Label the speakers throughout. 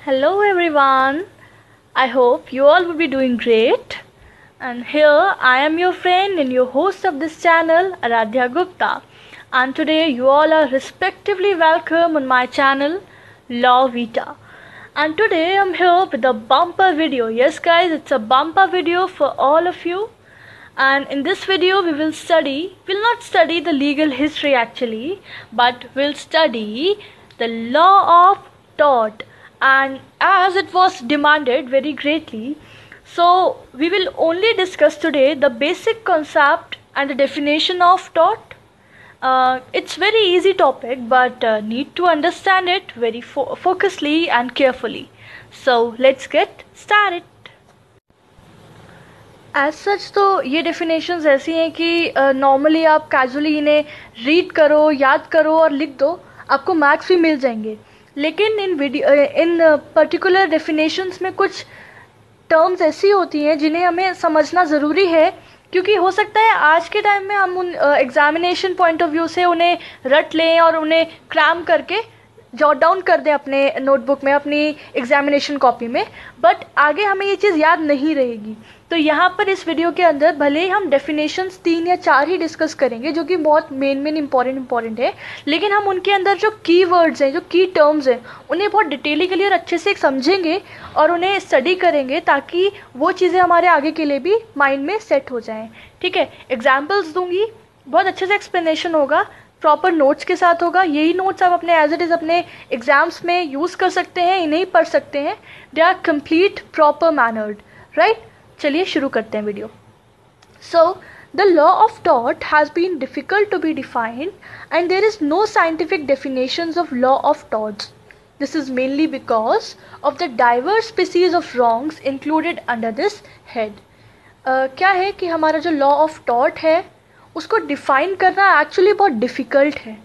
Speaker 1: Hello everyone. I hope you all will be doing great. And here I am your friend and your host of this channel, Aradhya Gupta. And today you all are respectively welcome on my channel, Law Vita. And today I'm here with a bumper video. Yes guys, it's a bumper video for all of you. And in this video we'll not study the legal history actually, but we'll study the law of tort. And as it was demanded very greatly, so we will only discuss today the basic concept and the definition of tort. It's very easy topic, but need to understand it very focusedly and carefully. So let's get started. As such तो ये definitions ऐसी हैं कि normally आप casually इन्हें read करो, याद करो और लिख दो, आपको मार्क्स भी मिल जाएंगे. लेकिन इन पर्टिकुलर डेफिनेशंस में कुछ टर्म्स ऐसी होती हैं जिन्हें हमें समझना ज़रूरी है, क्योंकि हो सकता है आज के टाइम में हम उन एग्जामिनेशन पॉइंट ऑफ व्यू से उन्हें रट लें और उन्हें क्रैम करके जॉट डाउन कर दें अपने नोटबुक में, अपनी एग्जामिनेशन कॉपी में, बट आगे हमें ये चीज़ याद नहीं रहेगी. तो यहाँ पर इस वीडियो के अंदर भले ही हम डेफिनेशंस 3 या 4 ही डिस्कस करेंगे, जो कि बहुत मेन इंपॉर्टेंट है, लेकिन हम उनके अंदर जो की वर्ड्स हैं, जो की टर्म्स हैं, उन्हें बहुत डिटेलिकली और अच्छे से समझेंगे और उन्हें स्टडी करेंगे ताकि वो चीज़ें हमारे आगे के लिए भी माइंड में सेट हो जाएँ. ठीक है, एग्जाम्पल्स दूंगी, बहुत अच्छे से एक्सप्लेनेशन होगा, प्रॉपर नोट्स के साथ होगा. यही नोट्स आप अपने एज इट इज़ अपने एग्जाम्स में यूज़ कर सकते हैं, इन्हें ही पढ़ सकते हैं. They are complete proper mannered, right. चलिए शुरू करते हैं video. So the law of tort has been difficult to be defined and there is no scientific definitions of law of torts. This is mainly because of the diverse species of wrongs included under this head. क्या है कि हमारा जो law of tort है उसको define करना actually बहुत difficult है.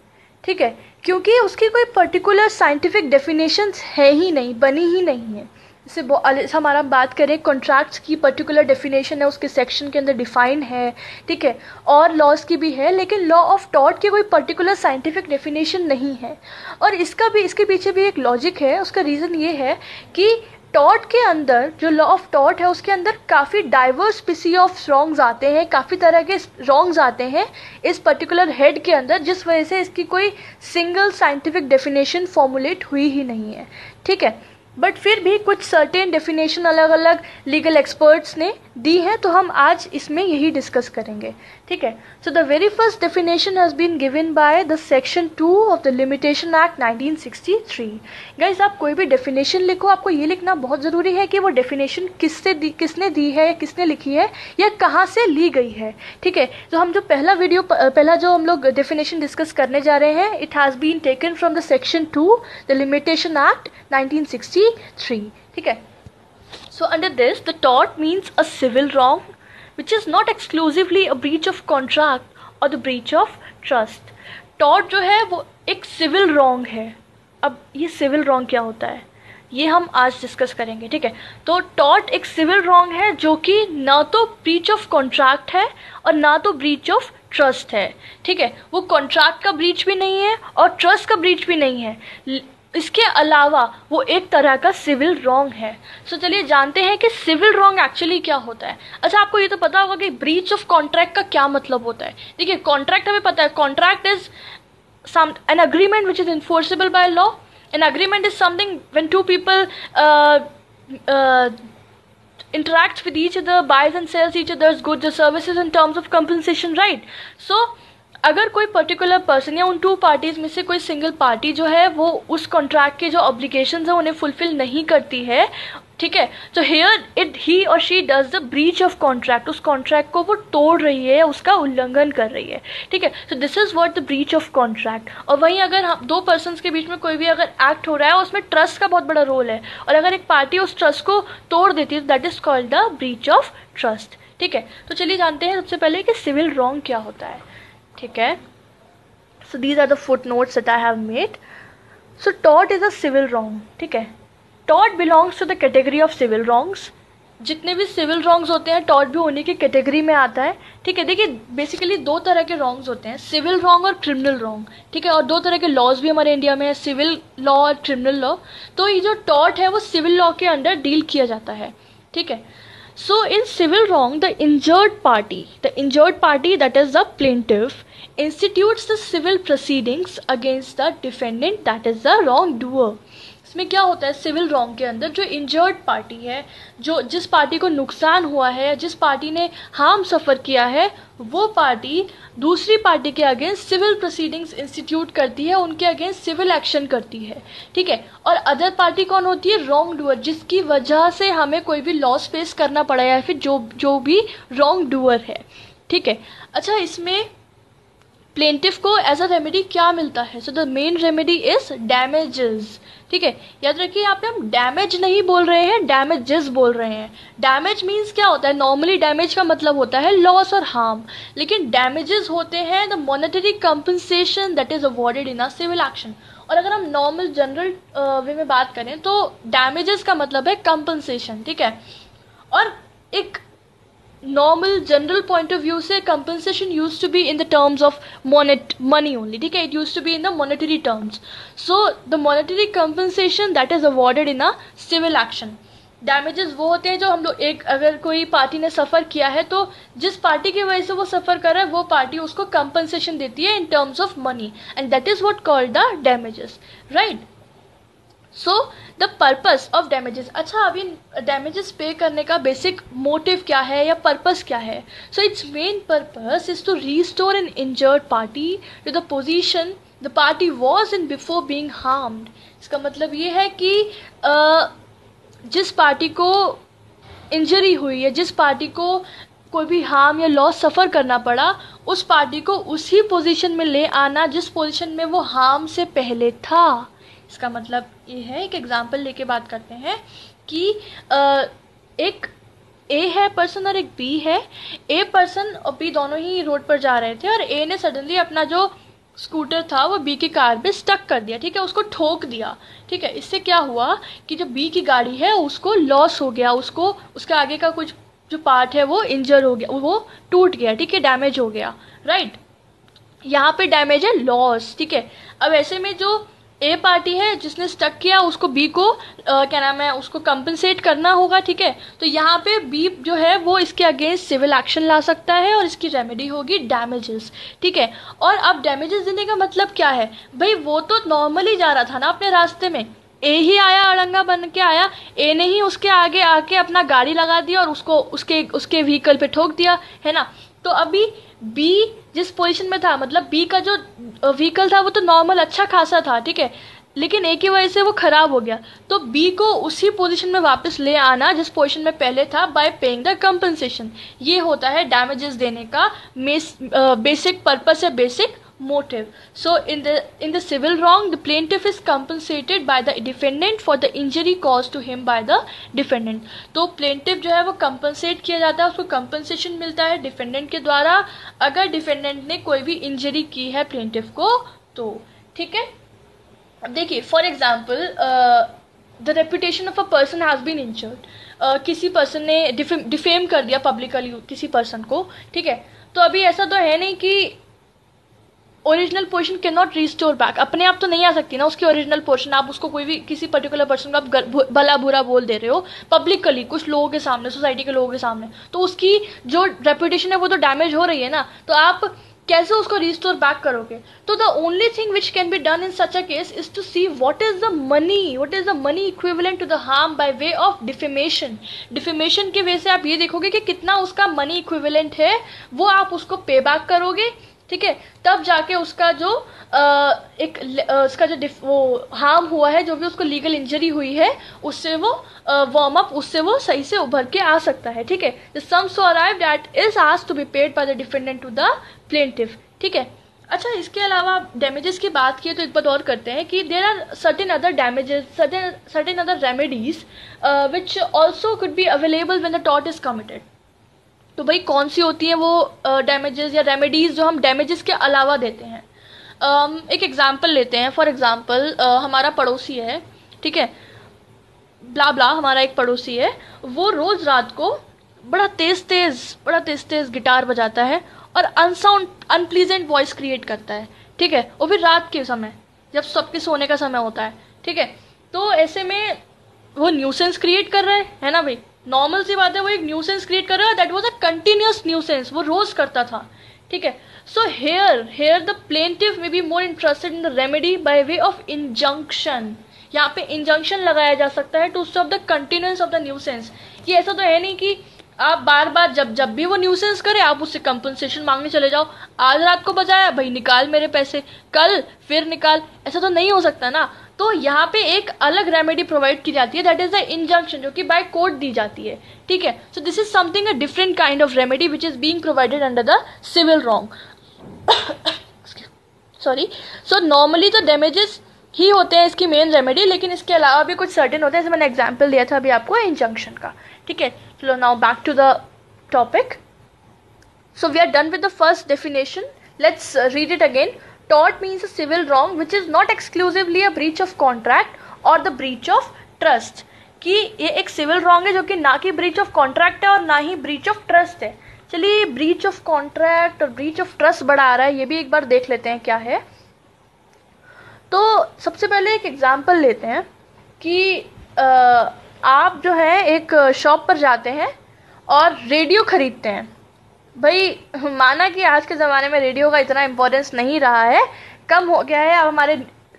Speaker 1: ठीक है, क्योंकि उसकी कोई पर्टिकुलर साइंटिफिक डेफिनेशंस है ही नहीं, बनी ही नहीं है. जैसे हमारा बात करें कॉन्ट्रैक्ट्स की, पर्टिकुलर डेफिनेशन है, उसके सेक्शन के अंदर डिफाइन है. ठीक है, और लॉज की भी है, लेकिन लॉ ऑफ टॉर्ट की कोई पर्टिकुलर साइंटिफिक डेफिनेशन नहीं है. और इसके पीछे भी एक लॉजिक है. उसका रीज़न ये है कि टॉर्ट के अंदर, जो लॉ ऑफ टॉर्ट है उसके अंदर काफ़ी डाइवर्स स्पीसी ऑफ रॉन्ग्स आते हैं, काफ़ी तरह के रॉन्ग्स आते हैं इस पर्टिकुलर हेड के अंदर, जिस वजह से इसकी कोई सिंगल साइंटिफिक डेफिनेशन फॉर्मुलेट हुई ही नहीं है. ठीक है, बट फिर भी कुछ सर्टेन डेफिनेशन अलग अलग लीगल एक्सपर्ट्स ने दी है, तो हम आज इसमें यही डिस्कस करेंगे. ठीक है, so the very first definition has been given by the section 2 of the limitation act 1963. Guys, आप कोई भी डेफिनेशन लिखो, आपको ये लिखना बहुत ज़रूरी है कि वो डेफिनेशन किसने दी है, किसने लिखी है, या कहाँ से ली गई है. ठीक है, तो हम जो पहला जो हम लोग डेफिनेशन डिस्कस करने जा रहे हैं, it has been taken from the section 2 the limitation act 1963. ठीक है, so under this the tort means a civil wrong which is not exclusively a breach of contract or the breach of trust. tort जो है वो एक civil wrong है. अब ये civil wrong क्या होता है ये हम आज डिस्कस करेंगे. ठीक है, तो tort एक civil wrong है जो कि ना तो breach of contract है और ना तो breach of trust है. ठीक है, वो कॉन्ट्रैक्ट का ब्रीच भी नहीं है और ट्रस्ट का ब्रीच भी नहीं है, इसके अलावा वो एक तरह का सिविल रॉन्ग है. सो चलिए जानते हैं कि सिविल रॉन्ग एक्चुअली क्या होता है. अच्छा, आपको ये तो पता होगा कि ब्रीच ऑफ कॉन्ट्रैक्ट का क्या मतलब होता है. देखिए, कॉन्ट्रैक्ट हमें पता है, contract is an agreement which is enforceable by law. An agreement is something when two people interacts with each other, buys and sells each other's goods or services in terms of compensation, right? So अगर कोई particular person या उन 2 parties में से कोई single party जो है वो उस कॉन्ट्रैक्ट के जो ऑब्लिगेशंस हैं उन्हें फुलफिल नहीं करती है, ठीक है, तो हियर ही और she does the breach of contract. उस कॉन्ट्रैक्ट को वो तोड़ रही है, उसका उल्लंघन कर रही है. ठीक है, so this is what the breach of contract. और वहीं अगर हम 2 पर्सनस के बीच में कोई भी अगर एक्ट हो रहा है, उसमें ट्रस्ट का बहुत बड़ा रोल है, और अगर एक पार्टी उस ट्रस्ट को तोड़ देती है, that is called the breach of trust. ठीक है, तो चलिए जानते हैं सबसे पहले कि सिविल रॉन्ग क्या होता है. ठीक है, so these are the foot notes that I have made. So tort is a civil wrong. ठीक है, tort belongs to the category of civil wrongs. जितने भी सिविल रॉन्ग्स होते हैं टॉर्ट भी उन्हीं की कैटेगरी में आता है, ठीक है। देखिए बेसिकली दो तरह के रॉन्ग्स होते हैं, सिविल रॉन्ग और क्रिमिनल रॉन्ग, ठीक है। और दो तरह के लॉज भी हमारे इंडिया में है, सिविल लॉ और क्रिमिनल लॉ। तो ये जो टॉर्ट है वो सिविल लॉ के अंडर डील किया जाता है, ठीक है। So in civil wrong, the injured party, that is the plaintiff, institutes the civil proceedings against the defendant, that is the wrongdoer. इसमें क्या होता है, सिविल रॉन्ग के अंदर जो इंजर्ड पार्टी है, जो जिस पार्टी को नुकसान हुआ है, जिस पार्टी ने हार्म सफ़र किया है, वो पार्टी दूसरी पार्टी के अगेंस्ट सिविल प्रोसीडिंग्स इंस्टीट्यूट करती है, उनके अगेंस्ट सिविल एक्शन करती है, ठीक है। और अदर पार्टी कौन होती है, रॉन्ग डूअर, जिसकी वजह से हमें कोई भी लॉस फेस करना पड़ा या फिर जो भी रॉन्ग डूअर है, ठीक है। अच्छा, इसमें प्लेंटिफ को एज अ रेमेडी क्या मिलता है, so the main remedy is damages, ठीक है। याद रखिए यहाँ पे हम डैमेज नहीं बोल रहे हैं, डैमेजेस बोल रहे हैं। डैमेज मीन्स क्या होता है, नॉर्मली डैमेज का मतलब होता है लॉस और हार्म, लेकिन डैमेजेस होते हैं the monetary compensation that is awarded in a civil action. और अगर हम नॉर्मल जनरल वे में बात करें तो डैमेजेस का मतलब है कंपनसेशन, ठीक है। और एक normal general point of view से compensation used to be in the terms of money only, ठीक है। It used to be in the monetary terms. So the monetary compensation that is awarded in a civil action. Damages वो होते हैं जो हम लोग, एक अगर कोई पार्टी ने सफ़र किया है तो जिस पार्टी की वजह से वो सफ़र कर रहा है वो पार्टी उसको कंपनसेशन देती है in terms of money, and that is what called the damages, right. So the purpose of damages. अच्छा, अभी डैमेजेस पे करने का बेसिक मोटिव क्या है या पर्पस क्या है, so its main purpose is to restore an injured party to the position the party was in before being harmed. इसका मतलब ये है कि जिस पार्टी को इंजरी हुई है, जिस पार्टी को कोई भी हार्म या लॉस सफ़र करना पड़ा, उस पार्टी को उसी पोजीशन में ले आना जिस पोजीशन में वो हार्म से पहले था। इसका मतलब ये है, एक एग्जांपल लेके बात करते हैं कि एक ए है पर्सन और एक बी है। ए पर्सन और बी दोनों ही रोड पर जा रहे थे और ए ने सडनली अपना जो स्कूटर था वो बी की कार पे स्टक कर दिया, ठीक है, उसको ठोक दिया, ठीक है। इससे क्या हुआ कि जो बी की गाड़ी है उसको लॉस हो गया, उसको उसका आगे का कुछ जो पार्ट है वो इंजर हो गया, वो टूट गया, ठीक है, डैमेज हो गया, राइट। यहाँ पे डैमेज है लॉस, ठीक है। अब ऐसे में जो ए पार्टी है जिसने स्टक किया उसको बी को क्या नाम है, उसको कंपनसेट करना होगा, ठीक है। तो यहाँ पे बी जो है वो इसके अगेंस्ट सिविल एक्शन ला सकता है और इसकी रेमेडी होगी डैमेजेस, ठीक है। और अब डैमेजेस देने का मतलब क्या है, भाई वो तो नॉर्मली जा रहा था ना अपने रास्ते में, ए ही आया, अड़ंगा बन के आया, ए ने ही उसके आगे आके अपना गाड़ी लगा दिया और उसको उसके व्हीकल पे ठोक दिया, है ना। तो अभी बी जिस पोजीशन में था, मतलब बी का जो व्हीकल था वो तो नॉर्मल अच्छा खासा था, ठीक है, लेकिन ए की वजह से वो खराब हो गया। तो बी को उसी पोजीशन में वापस ले आना जिस पोजीशन में पहले था बाय पेइंग द कंपनसेशन, ये होता है डैमेजेस देने का बेसिक पर्पस है, basic motive. So in the civil wrong, the plaintiff is compensated by the defendant for the injury caused to him by the defendant. तो plaintiff जो है वो compensate किया जाता है, उसको compensation मिलता है defendant के द्वारा अगर defendant ने कोई भी injury की है plaintiff को तो, ठीक है। अब देखिए for example the reputation of a person has been injured. किसी पर्सन ने डिफेम कर दिया पब्लिकली किसी पर्सन को, ठीक है। तो अभी ऐसा तो है नहीं कि original portion can not restore back, अपने आप तो नहीं आ सकती ना उसकी ओरिजिनल पोर्शन। आप उसको कोई भी किसी पर्टिकुलर पर्सन को आप भला बुरा बोल दे रहे हो पब्लिकली कुछ लोगों के सामने, सोसाइटी के लोगों के सामने, तो उसकी जो रेपुटेशन है वो तो डैमेज हो रही है ना, तो आप कैसे उसको रिस्टोर बैक करोगे। तो the only thing which can be done in such a case is to see what is the money equivalent to the harm by way of defamation. Defamation के वे से आप ये देखोगे कि कितना उसका मनी इक्विवेलेंट है, वो आप उसको पे बैक करोगे, ठीक है। तब जाके उसका जो उसका जो वो हार्म हुआ है, जो भी उसको लीगल इंजरी हुई है, उससे वो वार्म अप, उससे वो सही से उभर के आ सकता है, ठीक है। The sum so arrived that is asked to be paid by the defendant to the plaintiff, ठीक है। अच्छा, इसके अलावा डैमेजेस की बात की तो एक बात और करते हैं कि there are certain other damages, certain other remedies which also could be available when the tort is committed. तो भाई कौन सी होती हैं वो डैमेजेस या रेमेडीज़ जो हम डैमेजेस के अलावा देते हैं। एक एग्जांपल लेते हैं। फॉर एग्जांपल हमारा पड़ोसी है, ठीक है, ब्ला ब्ला हमारा एक पड़ोसी है, वो रोज़ रात को बड़ा तेज़ तेज़ गिटार बजाता है और अनप्लीजेंट वॉइस क्रिएट करता है, ठीक है, वो भी रात के समय जब सबके सोने का समय होता है, ठीक है। तो ऐसे में वो न्यूसेंस क्रिएट कर रहा है ना भाई, नॉर्मल सी बात है, वो एक न्यूसेंस क्रिएट कर रहा है, that was a continuous nuisance, वो रोज करता था, ठीक है। So here the plaintiff may be more interested in the remedy by way of injunction. यहाँ पे इंजंक्शन लगाया जा सकता है to stop the continuance of the nuisance. ये ऐसा तो है नहीं कि आप बार बार जब भी वो न्यूसेंस करे आप उससे कंपनसेशन मांगने चले जाओ, आज रात को बजाया भाई निकाल मेरे पैसे, कल फिर निकाल, ऐसा तो नहीं हो सकता ना। तो यहाँ पे एक अलग रेमेडी प्रोवाइड की जाती है, दैट इज द इंजंक्शन, जो कि बाय कोर्ट दी जाती है, ठीक है। So this is something a different kind of remedy which is being provided under the civil wrong. Sorry, so normally तो डैमेजेस ही होते हैं इसकी मेन रेमेडी, लेकिन इसके अलावा भी कुछ सर्टेन होते हैं, जैसे मैंने एग्जाम्पल दिया था अभी आपको इंजंक्शन का, ठीक है। चलो now back to the topic. So we are done with the first definition, let's read it again. Tort means a civil wrong which is not exclusively a breach of contract or the breach of trust। कि ये एक civil wrong है जो कि ना कि breach of contract है और ना ही ब्रीच ऑफ ट्रस्ट है। चलिए ब्रीच ऑफ कॉन्ट्रैक्ट और ब्रीच ऑफ ट्रस्ट बड़ा आ रहा है, ये भी एक बार देख लेते हैं क्या है। तो सबसे पहले एक एग्जांपल लेते हैं कि आप जो है एक शॉप पर जाते हैं और रेडियो खरीदते हैं। भाई माना कि आज के ज़माने में रेडियो का इतना इम्पोर्टेंस नहीं रहा है, कम हो गया है, अब हमारे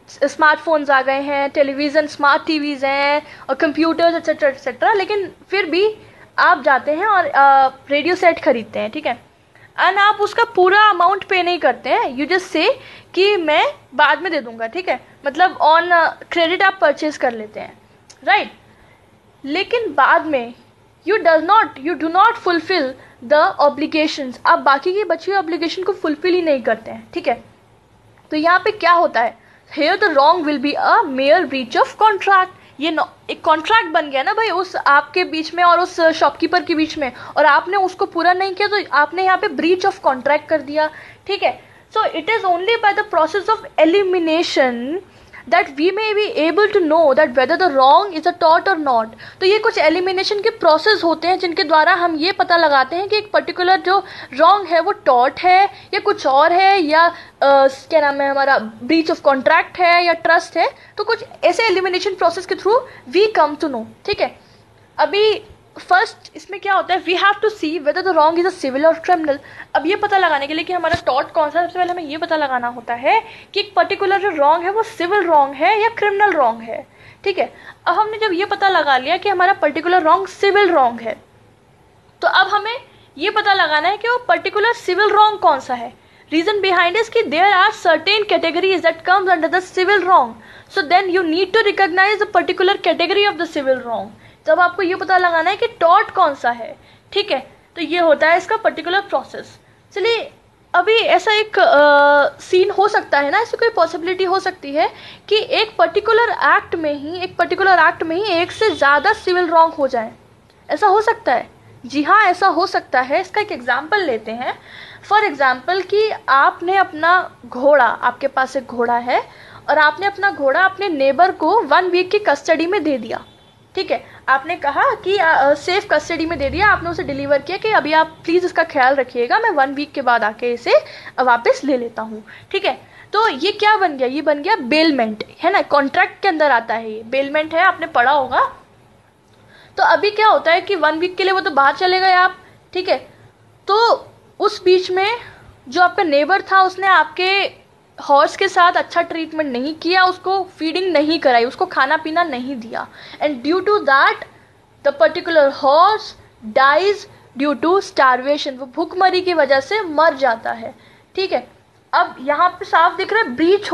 Speaker 1: स्मार्टफोन्स आ गए हैं, टेलीविज़न, स्मार्ट टीवीज़ हैं और कंप्यूटर्स एक्सेट्रा एक्सेट्रा, लेकिन फिर भी आप जाते हैं और रेडियो सेट खरीदते हैं, ठीक है। एंड आप उसका पूरा अमाउंट पे नहीं करते हैं, यू जस्ट से कि मैं बाद में दे दूंगा, ठीक है, मतलब ऑन क्रेडिट आप परचेज कर लेते हैं, राइट। लेकिन बाद में you do not fulfil the obligations, आप बाकी की बची हुई ऑब्लिगेशन को फुलफिल ही नहीं करते हैं, ठीक है। तो यहाँ पे क्या होता है, here the wrong will be a mayor breach of contract. ये एक कॉन्ट्रैक्ट बन गया ना भाई उस आपके बीच में और उस शॉपकीपर के बीच में, और आपने उसको पूरा नहीं किया तो आपने यहाँ पे ब्रीच ऑफ कॉन्ट्रैक्ट कर दिया, ठीक है। So it is only by the process of elimination that we may be able to know that whether the wrong is a tort or not। तो ये कुछ एलिमिनेशन के प्रोसेस होते हैं जिनके द्वारा हम ये पता लगाते हैं कि एक पर्टिकुलर जो रॉन्ग है वो टॉर्ट है या कुछ और है, या क्या नाम है हमारा ब्रीच ऑफ कॉन्ट्रैक्ट है या ट्रस्ट है। तो कुछ ऐसे एलिमिनेशन प्रोसेस के through we come to know, ठीक है। अभी फर्स्ट इसमें क्या होता है, we have to see whether the wrong is a civil और क्रिमिनल। अब ये पता लगाने के लिए कि हमारा टॉर्ट कौन सा है, सबसे पहले हमें ये पता लगाना होता है कि एक पर्टिकुलर जो रॉन्ग है वो सिविल रॉन्ग है या क्रिमिनल रॉन्ग है, ठीक है। अब हमने जब ये पता लगा लिया कि हमारा पर्टिकुलर रॉन्ग सिविल रॉन्ग है, तो अब हमें ये पता लगाना है कि वो पर्टिकुलर सिविल रॉन्ग कौन सा है। रीजन बिहाइंड इज कि there are certain categories that comes under the civil wrong, so then you need to recognise the particular category of the civil wrong. जब आपको ये पता लगाना है कि टॉर्ट कौन सा है, ठीक है, तो ये होता है इसका पर्टिकुलर प्रोसेस। चलिए अभी ऐसा एक सीन हो सकता है ना, ऐसी कोई पॉसिबिलिटी हो सकती है कि एक पर्टिकुलर एक्ट में ही एक से ज़्यादा सिविल रॉन्ग हो जाए, ऐसा हो सकता है। जी हाँ, ऐसा हो सकता है। इसका एक एग्जाम्पल लेते हैं। फॉर एग्जाम्पल कि आपने अपना घोड़ा, आपके पास एक घोड़ा है और आपने अपना घोड़ा अपने नेबर को 1 वीक की कस्टडी में दे दिया, ठीक है। आपने कहा कि सेफ कस्टडी में दे दिया, आपने उसे डिलीवर किया कि अभी आप प्लीज़ इसका ख्याल रखिएगा, मैं 1 वीक के बाद आके इसे वापस ले लेता हूँ, ठीक है। तो ये क्या बन गया, ये बन गया बेलमेंट, है ना, कॉन्ट्रैक्ट के अंदर आता है, ये बेलमेंट है, आपने पढ़ा होगा। तो अभी क्या होता है कि 1 वीक के लिए वो तो बाहर चले गए आप, ठीक है। तो उस बीच में जो आपका नेबर था उसने आपके हॉर्स के साथ अच्छा ट्रीटमेंट नहीं किया, उसको फीडिंग नहीं कराई, उसको खाना पीना नहीं दिया, and due to that the particular horse dies due to starvation, वो भूखमरी की वजह से मर जाता है, ठीक है। अब यहाँ पे साफ दिख रहा है ब्रीच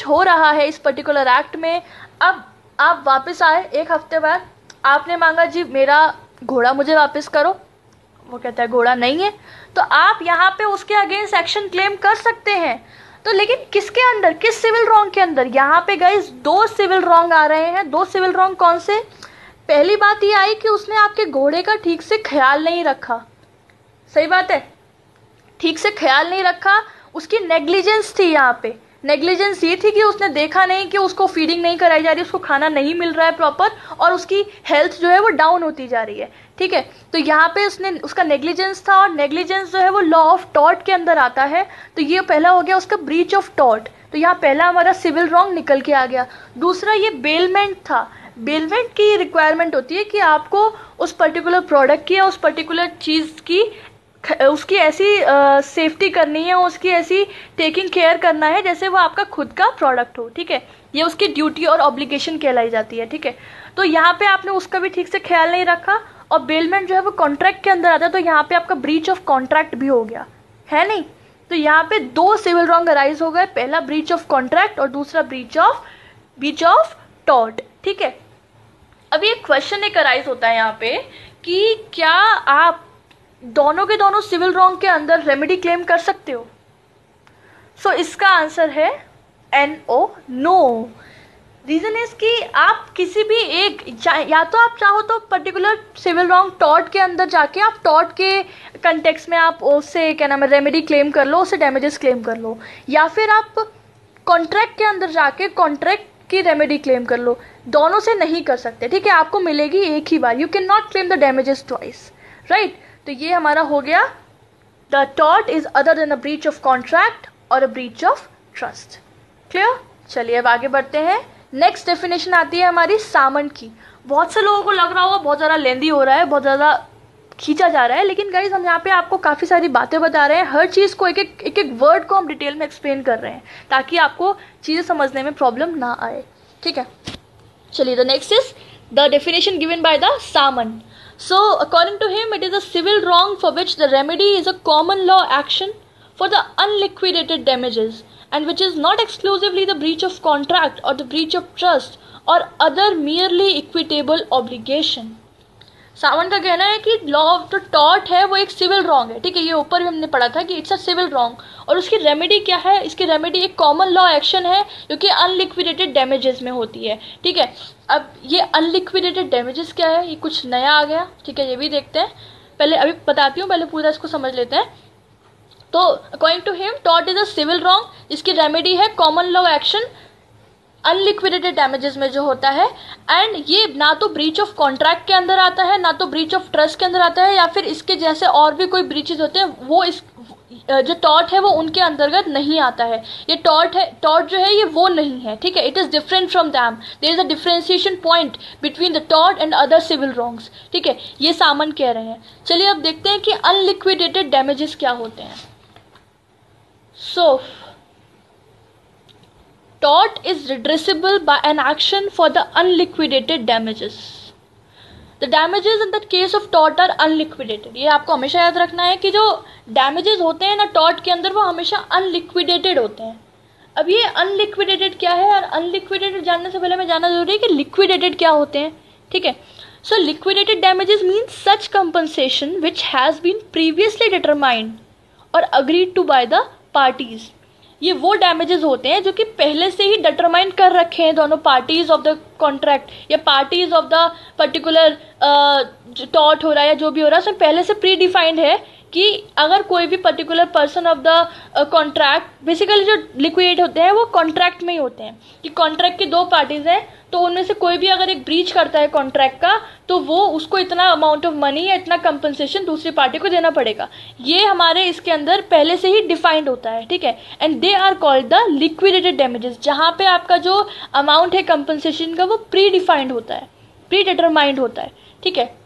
Speaker 1: हो रहा है इस पर्टिकुलर एक्ट में। अब आप वापस आए 1 हफ्ते बाद, आपने मांगा जी मेरा घोड़ा मुझे वापस करो, वो कहता है घोड़ा नहीं है, तो आप यहाँ पे उसके अगेंस्ट एक्शन क्लेम कर सकते हैं। तो लेकिन किसके अंदर, किस सिविल रॉन्ग के अंदर? यहाँ पे गाइस 2 सिविल रॉन्ग आ रहे हैं। 2 सिविल रॉन्ग कौन से? पहली बात ये आई कि उसने आपके घोड़े का ठीक से ख्याल नहीं रखा, सही बात है, ठीक से ख्याल नहीं रखा, उसकी नेग्लिजेंस थी यहाँ पे, नेग्लिजेंस ये थी कि उसने देखा नहीं कि उसको फीडिंग नहीं कराई जा रही, उसको खाना नहीं मिल रहा है प्रॉपर, और उसकी हेल्थ जो है वो डाउन होती जा रही है, ठीक है। तो यहाँ पे उसका नेग्लिजेंस था, और नेग्लिजेंस जो है वो लॉ ऑफ टॉर्ट के अंदर आता है। तो ये पहला हो गया उसका ब्रीच ऑफ टॉर्ट, तो यहाँ पहला हमारा सिविल रॉन्ग निकल के आ गया। दूसरा ये बेलमेंट था। बेलमेंट की रिक्वायरमेंट होती है कि आपको उस पर्टिकुलर प्रोडक्ट की या उस पर्टिकुलर चीज़ की उसकी ऐसी सेफ्टी करनी है, उसकी ऐसी टेकिंग केयर करना है जैसे वो आपका खुद का प्रोडक्ट हो, ठीक है। ये उसकी ड्यूटी और ऑब्लिगेशन कहलाई जाती है, ठीक है। तो यहाँ पे आपने उसका भी ठीक से ख्याल नहीं रखा, और बेलमेंट जो है वो कॉन्ट्रैक्ट के अंदर आता है, तो यहाँ पे आपका ब्रीच ऑफ कॉन्ट्रैक्ट भी हो गया, है नहीं। तो यहाँ पे दो सिविल रॉन्ग अराइज हो गए, पहला ब्रीच ऑफ कॉन्ट्रैक्ट और दूसरा ब्रीच ऑफ टॉर्ट, ठीक है। अब ये क्वेश्चन एक अराइज होता है यहाँ पे कि क्या आप दोनों के दोनों सिविल रॉन्ग के अंदर रेमेडी क्लेम कर सकते हो? सो इसका आंसर है NO, नो। रीज़न इज कि आप किसी भी एक, या तो आप चाहो तो पर्टिकुलर सिविल रॉन्ग टॉर्ट के अंदर जाके आप टॉर्ट के कंटेक्स्ट में आप उससे क्या नाम है रेमेडी क्लेम कर लो, उससे डैमेजेस क्लेम कर लो, या फिर आप कॉन्ट्रैक्ट के अंदर जाके कॉन्ट्रैक्ट की रेमेडी क्लेम कर लो। दोनों से नहीं कर सकते, ठीक है। आपको मिलेगी एक ही बार, you can not claim the damages twice, right. तो ये हमारा हो गया, the tort is other than a breach of contract और a breach of trust. Clear? चलिए अब आगे बढ़ते हैं। नेक्स्ट डेफिनेशन आती है हमारी सामन की। बहुत से लोगों को लग रहा होगा बहुत ज़्यादा लेंदी हो रहा है, बहुत ज़्यादा खींचा जा रहा है, लेकिन गाइज हम यहाँ पे आपको काफ़ी सारी बातें बता रहे हैं, हर चीज़ को एक एक वर्ड को हम डिटेल में एक्सप्लेन कर रहे हैं ताकि आपको चीज़ें समझने में प्रॉब्लम ना आए, ठीक है। चलिए, the next is the definition given by the Salmond. So, according to him, it is a civil wrong for which the remedy is a common law action for the unliquidated damages, and which is not exclusively the breach of contract or the breach of trust or other merely equitable obligation. सावन का कहना है कि law of the tort है वो एक civil wrong है, ठीक है। ये ऊपर भी हमने पढ़ा था कि इट्स अ सिविल रॉन्ग, और उसकी रेमेडी क्या है? इसकी रेमेडी एक कॉमन लॉ एक्शन है जो कि अनलिक्विडेटेड डैमेजेस में होती है, ठीक है। अब ये अनलिक्विडेटेड डैमेजेस क्या है? ये कुछ नया आ गया, ठीक है, ये भी देखते हैं। पहले अभी बताती हूँ, पहले पूरा इसको समझ लेते हैं। तो according to him, tort is a civil wrong, इसकी रेमेडी है common law action unliquidated damages में जो होता है, एंड ये ना तो ब्रीच ऑफ कॉन्ट्रैक्ट के अंदर आता है, ना तो ब्रीच ऑफ ट्रस्ट के अंदर आता है, या फिर इसके जैसे और भी कोई ब्रीचेस होते हैं, वो इस जो टॉर्ट है वो उनके अंतर्गत नहीं आता है। ये टॉर्ट जो है ये वो नहीं है, ठीक है। It is different from them, there is a differentiation point between the tort and other civil wrongs, ठीक है। ये सामन कह रहे हैं। चलिए अब देखते हैं कि अनलिक्विडेटेड डैमेजेस क्या होते हैं। सो tort is redressable by an action for the unliquidated damages. The damages in the case of tort are unliquidated. ये आपको हमेशा याद रखना है कि जो damages होते हैं ना tort के अंदर वो हमेशा unliquidated होते हैं। अब ये unliquidated क्या है, और unliquidated जानने से पहले हमें जानना जरूरी है कि liquidated क्या होते हैं, ठीक है। So liquidated damages means such compensation which has been previously determined or agreed to by the parties. ये वो डैमेजेस होते हैं जो कि पहले से ही डिटरमाइन कर रखे हैं दोनों पार्टीज ऑफ द कॉन्ट्रैक्ट या parties of the particular tort हो रहा है या जो भी हो रहा है, उसमें पहले से प्री डिफाइंड है कि अगर कोई भी particular person of the contract, basically जो लिक्विडेट होते हैं वो कॉन्ट्रैक्ट में ही होते हैं कि कॉन्ट्रैक्ट की दो पार्टीज हैं, तो उनमें से कोई भी अगर एक ब्रीच करता है कॉन्ट्रैक्ट का, तो वो उसको इतना अमाउंट ऑफ मनी या इतना कंपनसेशन दूसरी पार्टी को देना पड़ेगा। ये हमारे इसके अंदर पहले से ही डिफाइंड होता है, ठीक है। And they are called the liquidated damages, जहाँ पे आपका जो अमाउंट है कंपनसेशन का वो प्री डिफाइंड होता है, प्री डिटरमाइंड होता है, ठीक है।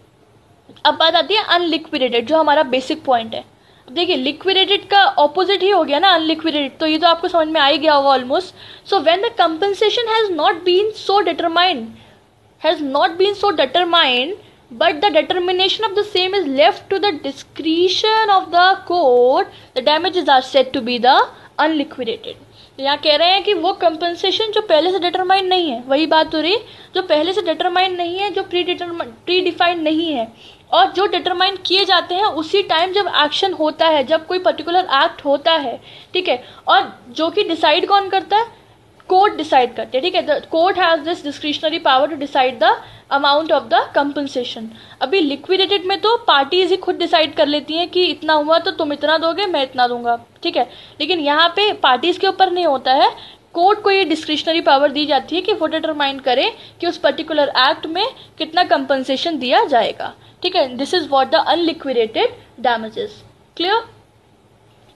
Speaker 1: अब बात आती है अनलिक्विडेटेड, जो हमारा बेसिक पॉइंट है। अब देखिए, लिक्विडेटेड का ऑपोजिट ही हो गया ना अनलिक्विडेटेड, तो ये तो आपको समझ में आ ही गया होगा almost. So when the compensation has not been so determined but the determination of the same is left to the discretion of the court, the damages are said to be the unliquidated. यहाँ कह रहे हैं कि वो compensation जो पहले से determined नहीं है, वही बात हो रही, जो पहले से डिटरमाइंड नहीं है, जो प्री डिफाइंड नहीं है, और जो डिटरमाइन किए जाते हैं उसी टाइम जब एक्शन होता है, जब कोई पर्टिकुलर एक्ट होता है, ठीक है। और जो कि डिसाइड कौन करता है? कोर्ट डिसाइड करते हैं, ठीक है। The court has this discretionary power to decide the amount of the compensation. अभी लिक्विडेटेड में तो पार्टीज ही खुद डिसाइड कर लेती हैं कि इतना हुआ तो तुम इतना दोगे, मैं इतना दूंगा, ठीक है। लेकिन यहाँ पे पार्टीज के ऊपर नहीं होता है, कोर्ट को ये डिस्क्रिशनरी पावर दी जाती है कि वो डिटरमाइन करे कि उस पर्टिकुलर एक्ट में कितना कंपनसेशन दिया जाएगा, ठीक है। This is what the unliquidated damages. Clear?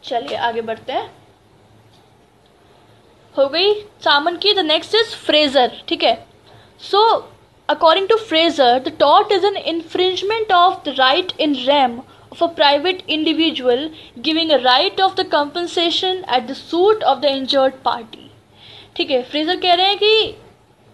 Speaker 1: चलिए आगे बढ़ते हैं। हो गई सामन की। द नेक्स्ट इज फ्रेजर, ठीक है। So according to Fraser, the tort is an infringement of the right in rem of a private individual giving a right of the compensation at the suit of the injured party, ठीक है। Fraser कह रहे हैं कि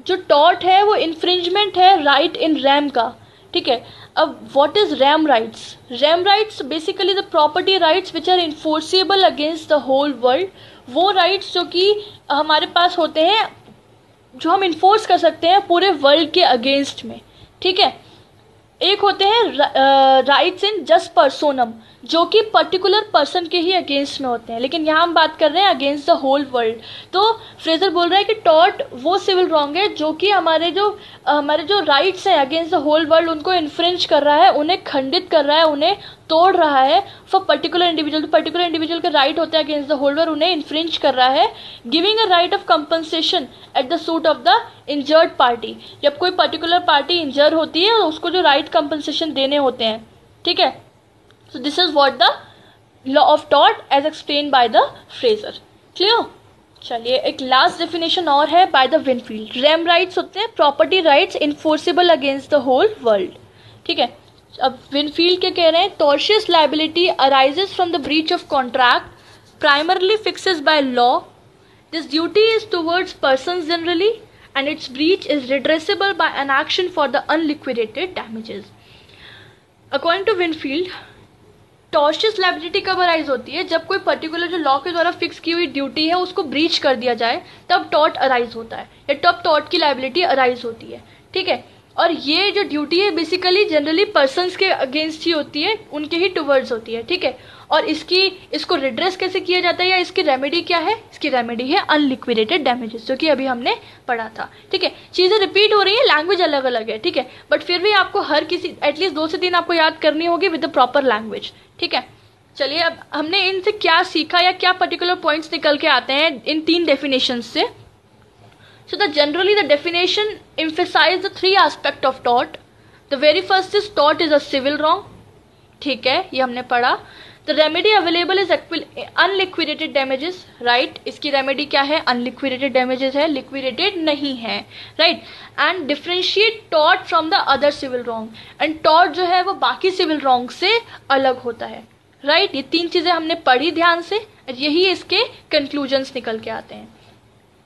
Speaker 1: जो tort है वो infringement है राइट इन रैम का, ठीक है। अब what is rem rights? Rem rights basically the property rights which are enforceable against the whole world. वो राइट्स जो कि हमारे पास होते हैं, जो हम इन्फोर्स कर सकते हैं पूरे वर्ल्ड के अगेंस्ट में, ठीक है। एक होते हैं राइट्स इन जस्ट पर्सोनम, जो कि पर्टिकुलर पर्सन के ही अगेंस्ट में होते हैं, लेकिन यहाँ हम बात कर रहे हैं अगेंस्ट द होल वर्ल्ड। तो फ्रेजर बोल रहा है कि टॉर्ट वो सिविल रॉन्ग है जो कि हमारे जो राइट्स हैं अगेंस्ट द होल वर्ल्ड उनको इन्फ्रिंज कर रहा है, उन्हें खंडित कर रहा है, उन्हें तोड़ रहा है for particular individual. Particular individual के राइट होते हैं अगेंस्ट द होल वर्ल्ड, उन्हें इन्फ्रिंज कर रहा है। Giving a right of compensation at the suit of the injured party. जब कोई पर्टिकुलर पार्टी इंजर होती है और उसको जो राइट कंपनसेशन देने होते हैं, ठीक है। So this is what the law of tort as explained by the Fraser. Clear? चलिए एक लास्ट डेफिनेशन और है by the Winfield. Rem rights होते हैं property rights enforceable against the whole world, ठीक है। अब विनफील्ड के कह रहे हैं tortious liability arises from the breach of contract primarily fixes by law. This duty is towards persons generally and its breach is redressable by an action for the unliquidated damages. According to Winfield, tortious liability कब arise होती है? जब कोई particular जो law के द्वारा fix की हुई ड्यूटी है उसको ब्रीच कर दिया जाए, तब टॉर्ट अराइज होता है या तब टॉर्ट की लाइबिलिटी अराइज होती है, ठीक है। और ये जो ड्यूटी है बेसिकली जनरली पर्सन्स के अगेंस्ट ही होती है, उनके ही टुवर्ड्स होती है, ठीक है। और इसको रिड्रेस कैसे किया जाता है या इसकी रेमेडी क्या है? इसकी रेमेडी है अनलिक्विडेटेड डैमेजेस, जो कि अभी हमने पढ़ा था, ठीक है। चीज़ें रिपीट हो रही है, लैंग्वेज अलग अलग है, ठीक है, बट फिर भी आपको हर किसी एटलीस्ट 2 से 3 आपको याद करनी होगी विद द प्रॉपर लैंग्वेज, ठीक है। चलिए अब हमने इनसे क्या सीखा या क्या पर्टिकुलर पॉइंट्स निकल के आते हैं इन 3 डेफिनेशन से। So generally the definition emphasize the 3 aspect of tort. The very first is tort is a civil wrong, ठीक है, ये हमने पढ़ा। The remedy available is unliquidated damages, right? इसकी रेमेडी क्या है? unliquidated damages है, liquidated नहीं है, right? And differentiate tort from the other civil wrong. And tort जो है वो बाकी civil wrong से अलग होता है, right? ये 3 चीजें हमने पढ़ी ध्यान से, यही इसके conclusions निकल के आते हैं।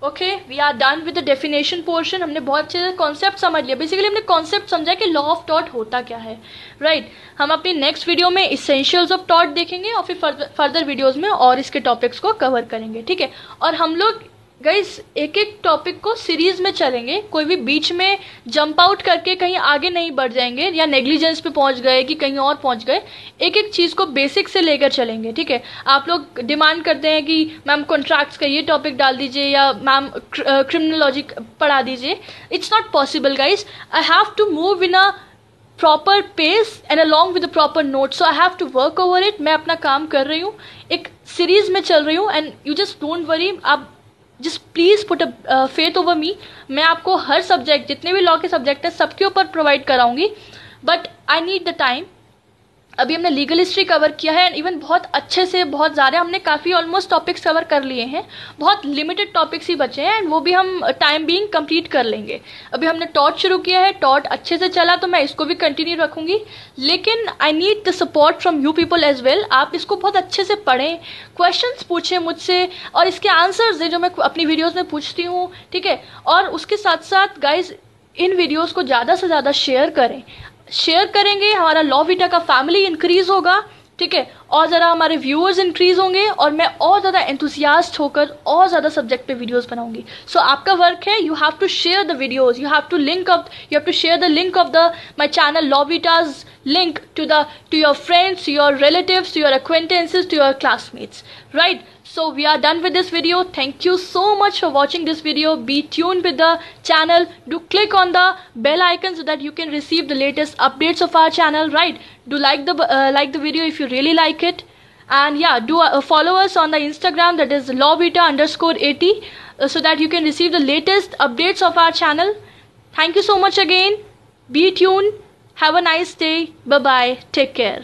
Speaker 1: Okay, we are done with the definition portion. हमने बहुत अच्छे से कॉन्सेप्ट समझ लिया। बेसिकली हमने कॉन्सेप्ट समझा कि लॉ ऑफ टॉर्ट होता क्या है, राइट। हम अपनी नेक्स्ट वीडियो में इसेंशियल्स ऑफ टॉर्ट देखेंगे और फिर फर्दर वीडियोस में और इसके टॉपिक्स को कवर करेंगे, ठीक है। और हम लोग गाइस एक एक टॉपिक को सीरीज में चलेंगे, कोई भी बीच में जंप आउट करके कहीं आगे नहीं बढ़ जाएंगे या नेग्लिजेंस पे पहुंच गए कि कहीं और पहुंच गए। एक एक चीज़ को बेसिक से लेकर चलेंगे, ठीक है। आप लोग डिमांड करते हैं कि मैम कॉन्ट्रैक्ट्स का ये टॉपिक डाल दीजिए या मैम क्रिमिनोलॉजी पढ़ा दीजिए। It's not possible guys. I have to move in a proper pace and along with the proper note, so I have to work over it. मैं अपना काम कर रही हूँ, एक सीरीज में चल रही हूँ and you just don't worry. आप just please put a faith over me. मैं आपको हर सब्जेक्ट, जितने भी लॉ के सब्जेक्ट है सबके ऊपर प्रोवाइड कराऊंगी, but I need the time. अभी हमने लीगल हिस्ट्री कवर किया है, इवन बहुत अच्छे से, बहुत ज़्यादा हमने काफ़ी ऑलमोस्ट टॉपिक्स कवर कर लिए हैं। बहुत लिमिटेड टॉपिक्स ही बचे हैं एंड वो भी हम टाइम बीइंग कंप्लीट कर लेंगे। अभी हमने टॉट शुरू किया है, टॉट अच्छे से चला तो मैं इसको भी कंटिन्यू रखूँगी, लेकिन I need the support from you people as well. आप इसको बहुत अच्छे से पढ़ें, क्वेश्चंस पूछें मुझसे और इसके आंसर्स दें जो मैं अपनी वीडियोज़ में पूछती हूँ, ठीक है। और उसके साथ साथ गाइज इन वीडियोज़ को ज़्यादा से ज़्यादा शेयर करें। शेयर करेंगे हमारा लॉ वीटा का फैमिली इंक्रीज होगा, ठीक है, और ज़रा हमारे व्यूअर्स इंक्रीज होंगे और मैं और ज़्यादा एंथुसियास्ट होकर और ज़्यादा सब्जेक्ट पे वीडियोस बनाऊंगी। सो आपका वर्क है, you have to share the videos, you have to share the link of the my channel law वीटाज link to your friends, to your relatives, to your acquaintances, to your classmates, right? So we are done with this video. Thank you so much for watching this video. Be tuned with the channel. Do click on the bell icon so that you can receive the latest updates of our channel, right? Do like the video if you really like it. And yeah, do follow us on the Instagram, that is lawbeta_80, so that you can receive the latest updates of our channel. Thank you so much again. Be tuned. Have a nice day. Bye bye. Take care.